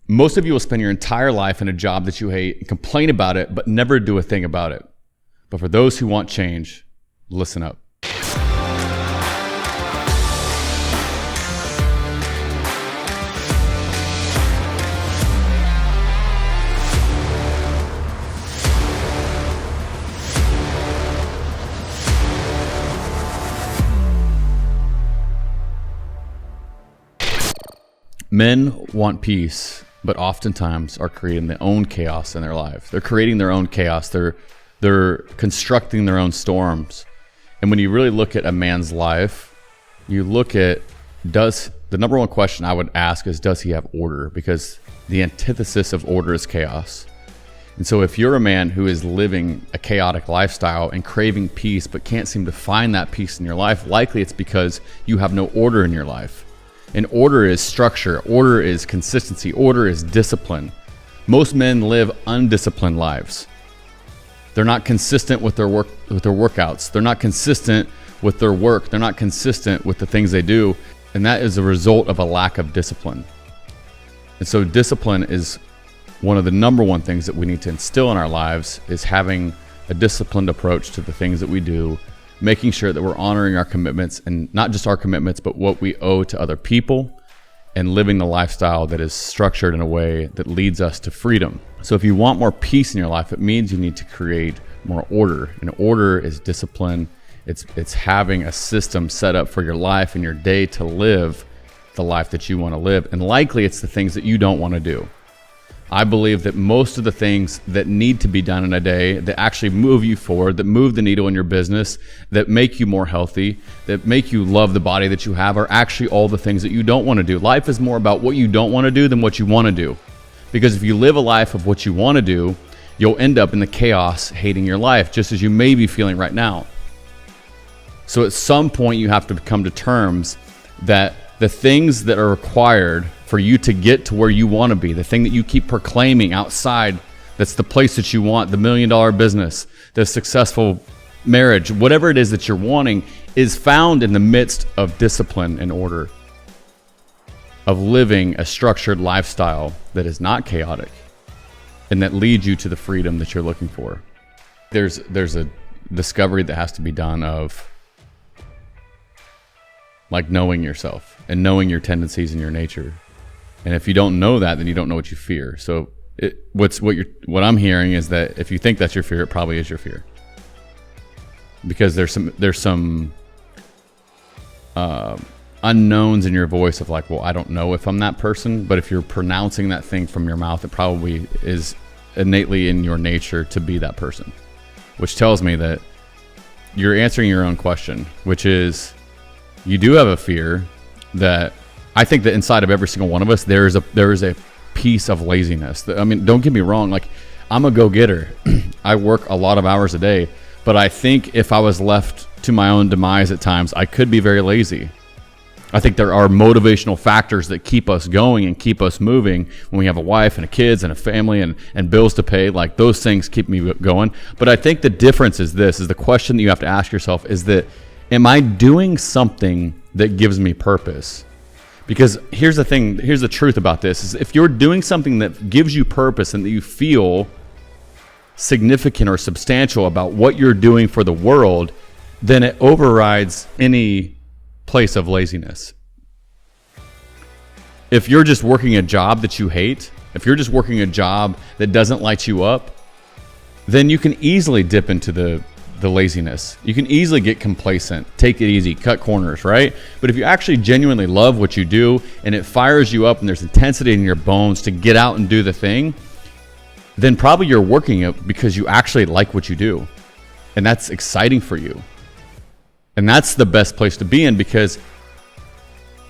Most of you will spend your entire life in a job that you hate and complain about it, but never do a thing about it. But for those who want change, listen up. Men want peace, but oftentimes are creating their own chaos in their lives. They're creating their own chaos. They're constructing their own storms. And when you really look at a man's life, you look at, the number one question I would ask is, does he have order? Because the antithesis of order is chaos. And so if you're a man who is living a chaotic lifestyle and craving peace, but can't seem to find that peace in your life, likely it's because you have no order in your life. And order is structure, order is consistency, order is discipline. Most men live undisciplined lives. They're not consistent with their workouts. They're not consistent with their work. They're not consistent with the things they do. And that is a result of a lack of discipline. And so discipline is one of the number one things that we need to instill in our lives, is having a disciplined approach to the things that we do, making sure that we're honoring our commitments, and not just our commitments, but what we owe to other people, and living the lifestyle that is structured in a way that leads us to freedom. So if you want more peace in your life, it means you need to create more order. And order is discipline. It's having a system set up for your life and your day to live the life that you want to live. And likely it's the things that you don't want to do. I believe that most of the things that need to be done in a day that actually move you forward, that move the needle in your business, that make you more healthy, that make you love the body that you have, are actually all the things that you don't want to do. Life is more about what you don't want to do than what you want to do. Because if you live a life of what you want to do, you'll end up in the chaos hating your life, just as you may be feeling right now. So at some point you have to come to terms that the things that are required for you to get to where you want to be, the thing that you keep proclaiming outside, that's the place that you want, the $1 million business, the successful marriage, whatever it is that you're wanting, is found in the midst of discipline and order, of living a structured lifestyle that is not chaotic and that leads you to the freedom that you're looking for. There's a discovery that has to be done of, like, knowing yourself and knowing your tendencies and your nature. And if you don't know that, then you don't know what you fear. So what I'm hearing is that if you think that's your fear, it probably is your fear. Because there's some unknowns in your voice of like, well, I don't know if I'm that person. But if you're pronouncing that thing from your mouth, it probably is innately in your nature to be that person. Which tells me that you're answering your own question, which is, you do have a fear that, I think that inside of every single one of us, there is a piece of laziness. I mean, don't get me wrong. Like, I'm a go-getter. I work a lot of hours a day, but I think if I was left to my own demise at times, I could be very lazy. I think there are motivational factors that keep us going and keep us moving when we have a wife and a kids and a family and bills to pay. Like, those things keep me going. But I think the difference is the question that you have to ask yourself is that, am I doing something that gives me purpose? Because here's the truth about this, is if you're doing something that gives you purpose and that you feel significant or substantial about what you're doing for the world, then it overrides any place of laziness. If you're just working a job that you hate, if you're just working a job that doesn't light you up, then you can easily dip into the laziness. You can easily get complacent, take it easy, cut corners, right? But if you actually genuinely love what you do and it fires you up and there's intensity in your bones to get out and do the thing, then probably you're working it because you actually like what you do. And that's exciting for you. And that's the best place to be in, because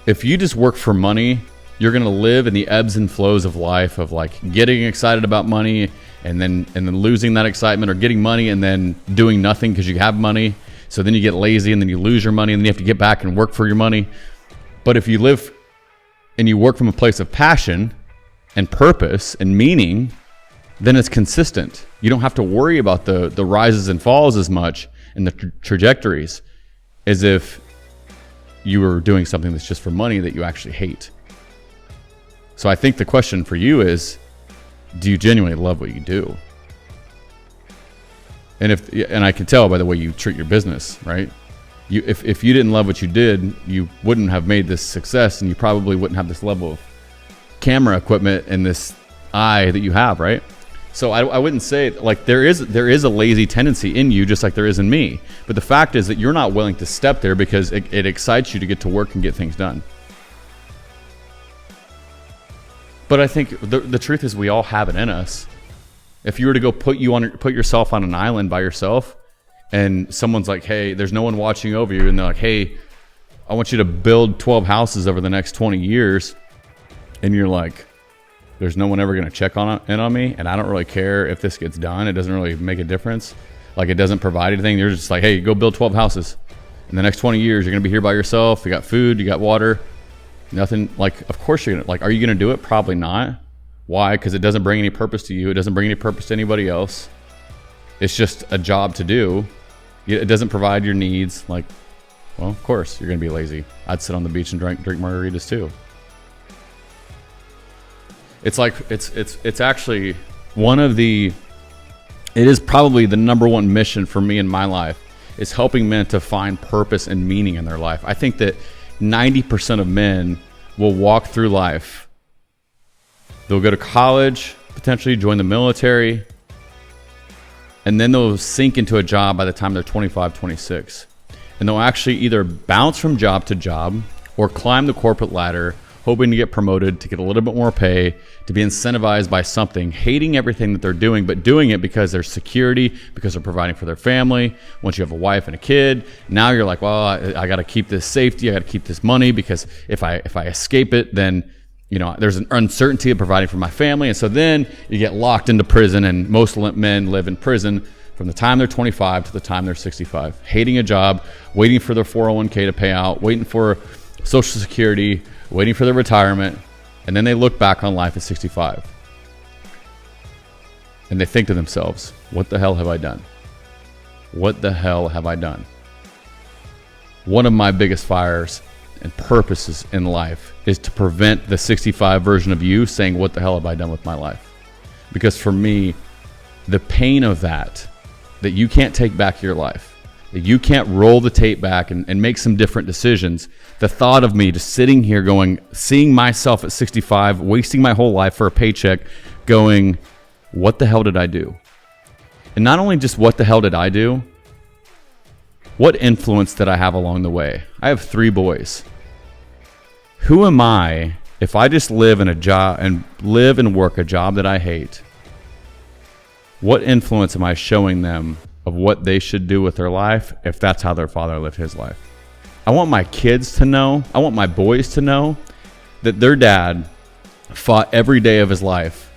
if you just work for money, you're going to live in the ebbs and flows of life, of like getting excited about money and then losing that excitement, or getting money and then doing nothing because you have money. So then you get lazy and then you lose your money and then you have to get back and work for your money. But if you live and you work from a place of passion and purpose and meaning, then it's consistent. You don't have to worry about the rises and falls as much and the trajectories as if you were doing something that's just for money that you actually hate. So I think the question for you is, do you genuinely love what you do? And I can tell by the way you treat your business, right? If you didn't love what you did, you wouldn't have made this success, and you probably wouldn't have this level of camera equipment and this eye that you have, right? So I wouldn't say, like, there is a lazy tendency in you, just like there is in me. But the fact is that you're not willing to step there because it excites you to get to work and get things done. But I think the truth is we all have it in us. If you were to go put yourself on an island by yourself, and someone's like, hey, there's no one watching over you, and they're like, hey, I want you to build 12 houses over the next 20 years, and you're like, there's no one ever going to check in on me, and I don't really care if this gets done. It doesn't really make a difference. Like, it doesn't provide anything. You're just like, hey, go build 12 houses. In the next 20 years, you're going to be here by yourself. You got food, you got water, nothing. Like, of course you're going to, like, are you going to do it? Probably not. Why? Because it doesn't bring any purpose to you. It doesn't bring any purpose to anybody else. It's just a job to do. It doesn't provide your needs. Like, well, of course you're going to be lazy. I'd sit on the beach and drink margaritas too. It's like, it's actually it is probably the number one mission for me in my life, is helping men to find purpose and meaning in their life. I think that 90% of men will walk through life. They'll go to college, potentially join the military, and then they'll sink into a job by the time they're 25, 26. And they'll actually either bounce from job to job or climb the corporate ladder, hoping to get promoted, to get a little bit more pay, to be incentivized by something, hating everything that they're doing, but doing it because there's security, because they're providing for their family. Once you have a wife and a kid, now you're like, well, I got to keep this safety, I got to keep this money, because if I escape it, then there's an uncertainty of providing for my family. And so then you get locked into prison, and most men live in prison from the time they're 25 to the time they're 65, hating a job, waiting for their 401k to pay out, waiting for Social Security, waiting for their retirement. And then they look back on life at 65 and they think to themselves, what the hell have I done? What the hell have I done? One of my biggest fires and purposes in life is to prevent the 65 version of you saying, what the hell have I done with my life? Because for me, the pain of that you can't take back your life, that you can't roll the tape back and make some different decisions. The thought of me just sitting here seeing myself at 65, wasting my whole life for a paycheck, going, what the hell did I do? And not only just what the hell did I do, what influence did I have along the way? I have 3 boys. Who am I if I just live in a job and live and work a job that I hate? What influence am I showing them of what they should do with their life if that's how their father lived his life? I want my kids to know, I want my boys to know that their dad fought every day of his life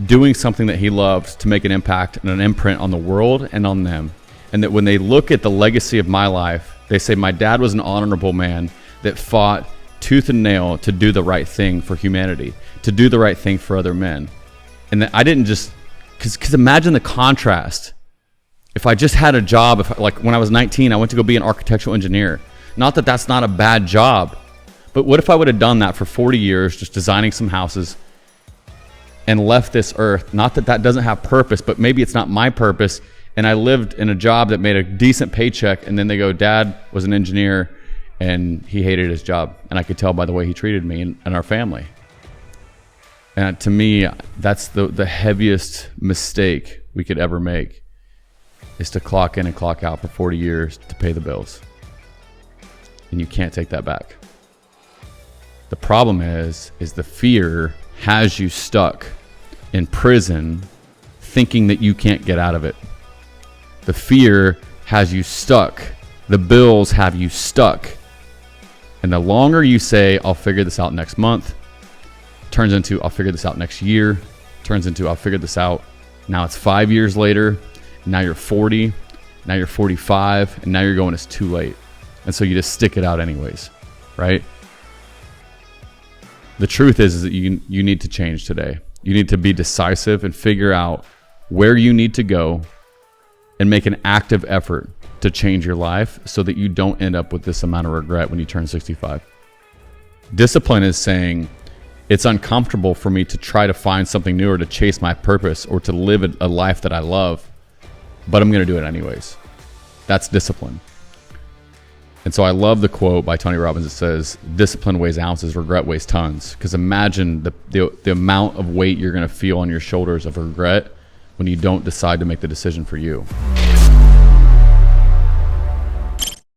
doing something that he loves to make an impact and an imprint on the world and on them. And that when they look at the legacy of my life, they say, my dad was an honorable man that fought tooth and nail to do the right thing for humanity, to do the right thing for other men. And that I didn't just, because imagine the contrast. If I just had a job, like when I was 19, I went to go be an architectural engineer. Not that that's not a bad job, but what if I would have done that for 40 years, just designing some houses, and left this earth? Not that that doesn't have purpose, but maybe it's not my purpose. And I lived in a job that made a decent paycheck, and then they go, Dad was an engineer and he hated his job. And I could tell by the way he treated me and our family. And to me, that's the heaviest mistake we could ever make, is to clock in and clock out for 40 years to pay the bills. And you can't take that back. The problem is the fear has you stuck in prison thinking that you can't get out of it. The fear has you stuck. The bills have you stuck. And the longer you say, I'll figure this out next month, turns into, I'll figure this out next year, turns into, I'll figure this out. Now it's 5 years later. Now you're 40. Now you're 45. And now you're going, it's too late. And so you just stick it out anyways, right? The truth is that you need to change today. You need to be decisive and figure out where you need to go and make an active effort to change your life so that you don't end up with this amount of regret when you turn 65. Discipline is saying, It's uncomfortable for me to try to find something new or to chase my purpose or to live a life that I love, but I'm going to do it anyways. That's discipline. And so I love the quote by Tony Robbins that says, discipline weighs ounces, regret weighs tons. Because imagine the amount of weight you're going to feel on your shoulders of regret when you don't decide to make the decision for you.